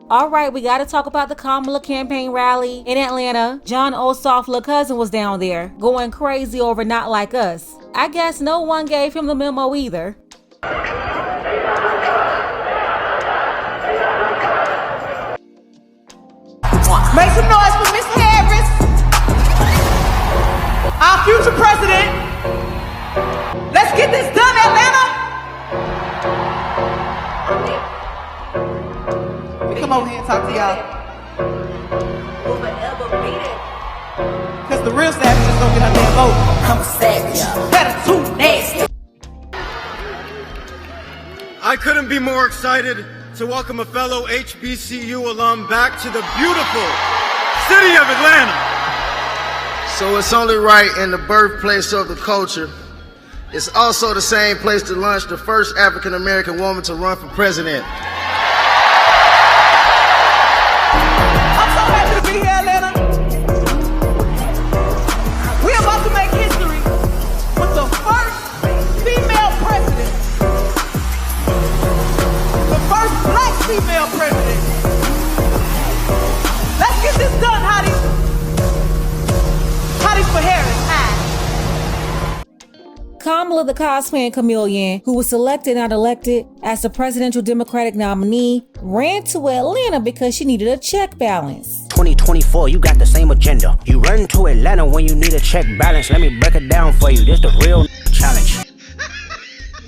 All right, we got to talk about the Kamala campaign rally in Atlanta. John Ossoff's little cousin was down there, going crazy over Not Like Us. I guess no one gave him the memo either. Make some noise for Miss Harris, our future president. Let's get this done, Atlanta. Let me come over here and talk to y'all. Will forever beat it. Cause the real savage is gonna get her damn vote. I'm a savage. That is too nasty. I couldn't be more excited to welcome a fellow HBCU alum back to the beautiful city of Atlanta. So it's only right in the birthplace of the culture. It's also the same place to launch the first African American woman to run for president. I'm so happy to be here, Atlanta. We're about to make history with the first female president. The first black female president. Let's get this done, hotties. Hotties for Harris. Kamala the cosplaying chameleon, who was selected and not elected as the presidential Democratic nominee, ran to Atlanta because she needed a check balance. 2024, you got the same agenda. You run to Atlanta when you need a check balance. Let me break it down for you. This the real challenge.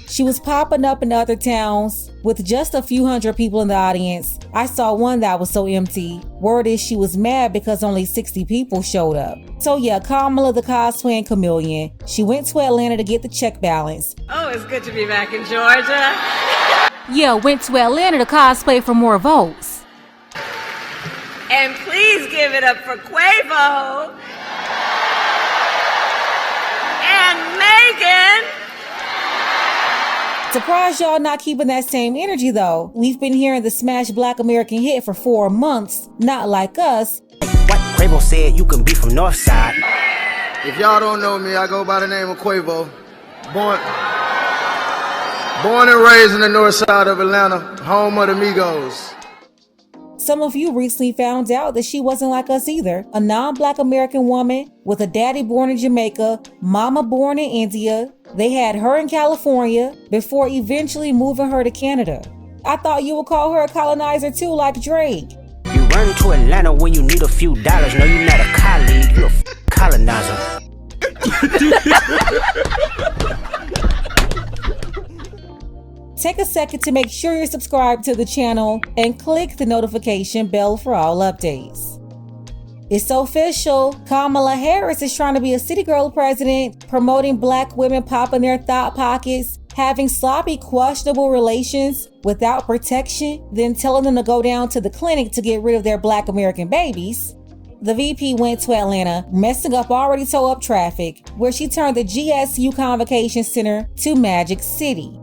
She was popping up in other towns with just a few hundred people in the audience. I saw one that was so empty. Word is she was mad because only 60 people showed up. So yeah, Kamala the cosplaying chameleon. She went to Atlanta to get the check balance. Oh, it's good to be back in Georgia. Yeah, went to Atlanta to cosplay for more votes. And please give it up for Quavo and Megan. Surprised y'all not keeping that same energy though. We've been hearing the smash Black American hit for 4 months, Not Like Us. What Quavo said, you can be from Northside. If y'all don't know me, I go by the name of Quavo. Born and raised in the north side of Atlanta, home of the Migos. Some of you recently found out that she wasn't like us either. A non-Black American woman with a daddy born in Jamaica, mama born in India. They had her in California before eventually moving her to Canada. I thought you would call her a colonizer too, like Drake. You run to Atlanta when you need a few dollars. No, you're not a colleague, you're a colonizer. Take a second to make sure you're subscribed to the channel and click the notification bell for all updates. It's official. Kamala Harris is trying to be a city girl president, promoting Black women popping their thought pockets, having sloppy, questionable relations without protection, then telling them to go down to the clinic to get rid of their Black American babies. The VP went to Atlanta, messing up already toe up traffic, where she turned the GSU Convocation Center to Magic City.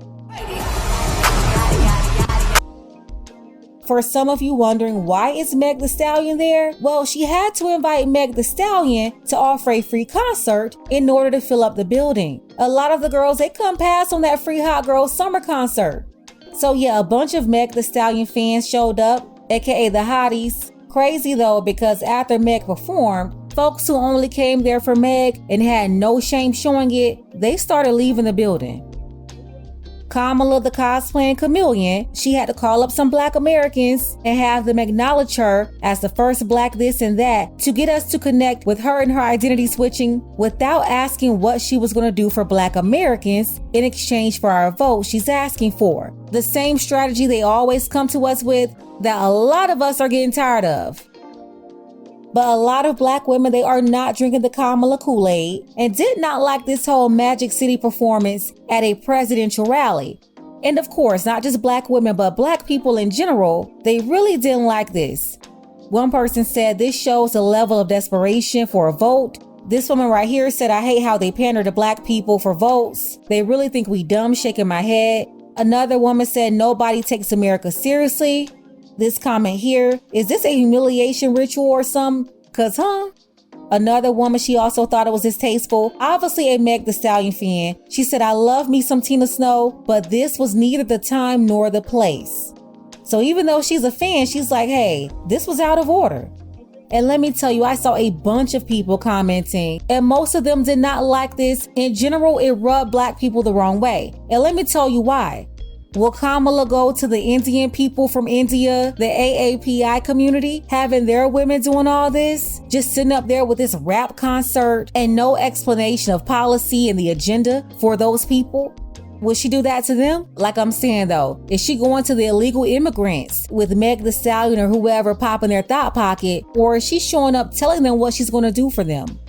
For some of you wondering, why is Meg the Stallion there? Well, she had to invite Meg the Stallion to offer a free concert in order to fill up the building. A lot of the girls, they come past on that free Hot Girls Summer concert. So yeah, a bunch of Meg the Stallion fans showed up, aka the hotties. Crazy though, because after Meg performed, folks who only came there for Meg and had no shame showing it, they started leaving the building. Kamala the cosplaying chameleon, she had to call up some Black Americans and have them acknowledge her as the first Black this and that to get us to connect with her and her identity switching without asking what she was going to do for Black Americans in exchange for our vote she's asking for. The same strategy they always come to us with that a lot of us are getting tired of. But a lot of Black women, they are not drinking the Kamala Kool-Aid and did not like this whole Magic City performance at a presidential rally. And of course, not just Black women, but Black people in general, they really didn't like this. One person said this shows a level of desperation for a vote. This woman right here said, I hate how they pander to Black people for votes. They really think we dumb, shaking my head. Another woman said, nobody takes America seriously. This comment here, is this a humiliation ritual or something? Cause Another woman, she also thought it was distasteful. Obviously a Meg the Stallion fan. She said, I love me some Tina Snow, but this was neither the time nor the place. So even though she's a fan, she's like, hey, this was out of order. And let me tell you, I saw a bunch of people commenting, and most of them did not like this. In general, it rubbed Black people the wrong way. And let me tell you why. Will Kamala go to the Indian people from India, the AAPI community, having their women doing all this? Just sitting up there with this rap concert and no explanation of policy and the agenda for those people? Will she do that to them? Like I'm saying though, is she going to the illegal immigrants with Meg the Stallion or whoever popping their thought pocket? Or is she showing up telling them what she's going to do for them?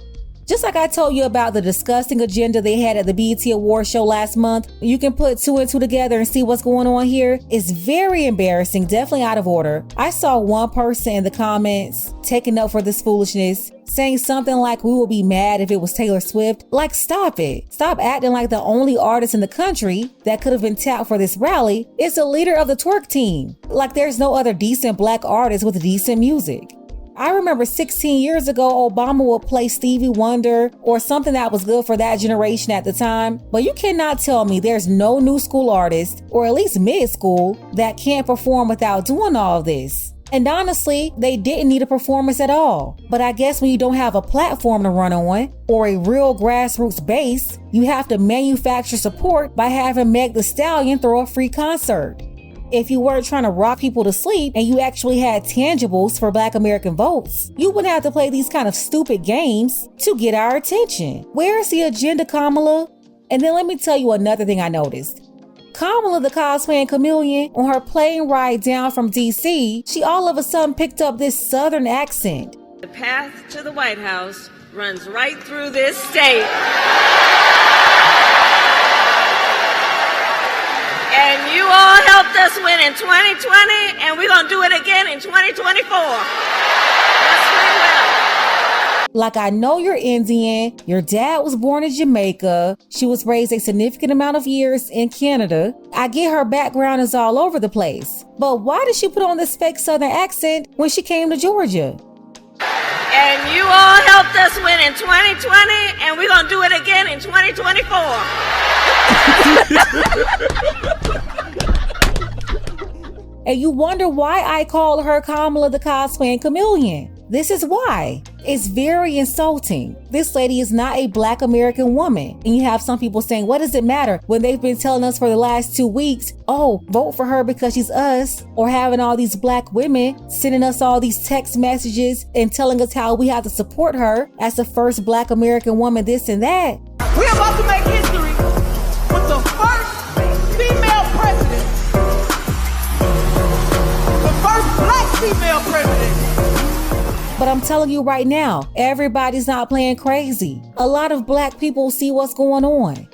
Just like I told you about the disgusting agenda they had at the BET Awards show last month, you can put two and two together and see what's going on here. It's very embarrassing, definitely out of order. I saw one person in the comments taking up for this foolishness, saying something like, we will be mad if it was Taylor Swift. Like, stop it. Stop acting like the only artist in the country that could have been tapped for this rally is the leader of the twerk team. Like there's no other decent Black artist with decent music. I remember 16 years ago, Obama would play Stevie Wonder or something that was good for that generation at the time. But you cannot tell me there's no new school artist, or at least mid-school, that can't perform without doing all of this. And honestly, they didn't need a performance at all. But I guess when you don't have a platform to run on, or a real grassroots base, you have to manufacture support by having Meg the Stallion throw a free concert. If you weren't trying to rock people to sleep and you actually had tangibles for Black American votes, you wouldn't have to play these kind of stupid games to get our attention. Where's the agenda, Kamala? And then let me tell you another thing I noticed. Kamala the cosplaying chameleon, on her plane ride down from DC, she all of a sudden picked up this Southern accent. The path to the White House runs right through this state. And you all helped us win in 2020, and we're going to do it again in 2024. Yes, we will. Like, I know you're Indian, your dad was born in Jamaica, she was raised a significant amount of years in Canada. I get her background is all over the place. But why did she put on this fake Southern accent when she came to Georgia? And you all helped us win in 2020, and we're going to do it again in 2024. And you wonder why I call her Kamala the cosplaying chameleon. This is why. It's very insulting. This lady is not a Black American woman. And you have some people saying, what does it matter? When they've been telling us for the last 2 weeks, oh, vote for her because she's us, or having all these Black women sending us all these text messages and telling us how we have to support her as the first Black American woman, this and that. We're about to make history with the first female president. The first Black female president. But I'm telling you right now, everybody's not playing crazy. A lot of Black people see what's going on.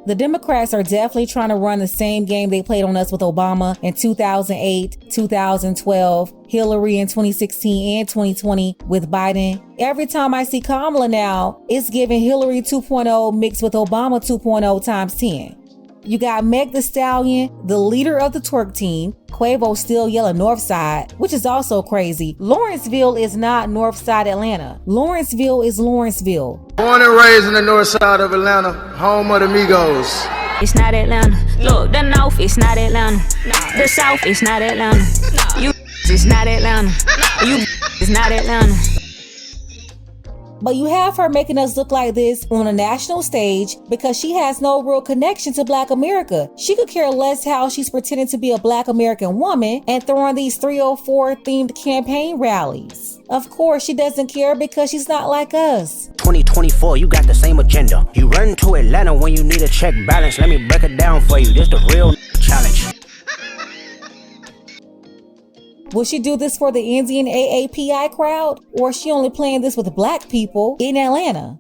The Democrats are definitely trying to run the same game they played on us with Obama in 2008, 2012, Hillary in 2016 and 2020 with Biden. Every time I see Kamala now, it's giving Hillary 2.0 mixed with Obama 2.0 times 10. You got Meg the Stallion, the leader of the twerk team. Quavo still yelling Northside, which is also crazy. Lawrenceville is not Northside Atlanta. Lawrenceville is Lawrenceville. Born and raised in the north side of Atlanta, home of the Migos. It's not Atlanta. Look, the North, it's not Atlanta. The South, it's not Atlanta. You, it's not Atlanta. You, it's not Atlanta. But you have her making us look like this on a national stage because she has no real connection to Black America. She could care less how she's pretending to be a Black American woman and throwing these 304 themed campaign rallies. Of course, she doesn't care because she's not like us. 2024, you got the same agenda. You run to Atlanta when you need a check balance. Let me break it down for you. This the real challenge. Will she do this for the Indian AAPI crowd, or is she only playing this with Black people in Atlanta?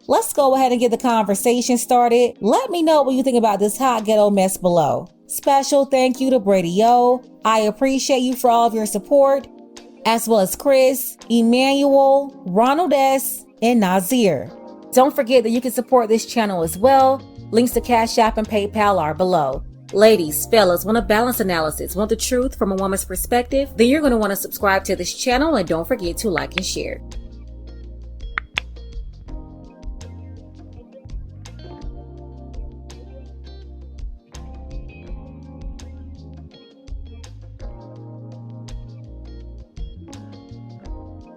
Let's go ahead and get the conversation started. Let me know what you think about this hot ghetto mess below. Special thank you to Brady Yo. I appreciate you for all of your support, as well as Chris, Emmanuel, Ronald S., and Nazir. Don't forget that you can support this channel as well. Links to Cash App and PayPal are below. Ladies, fellas, want a balanced analysis, want the truth from a woman's perspective? Then you're going to want to subscribe to this channel and don't forget to like and share.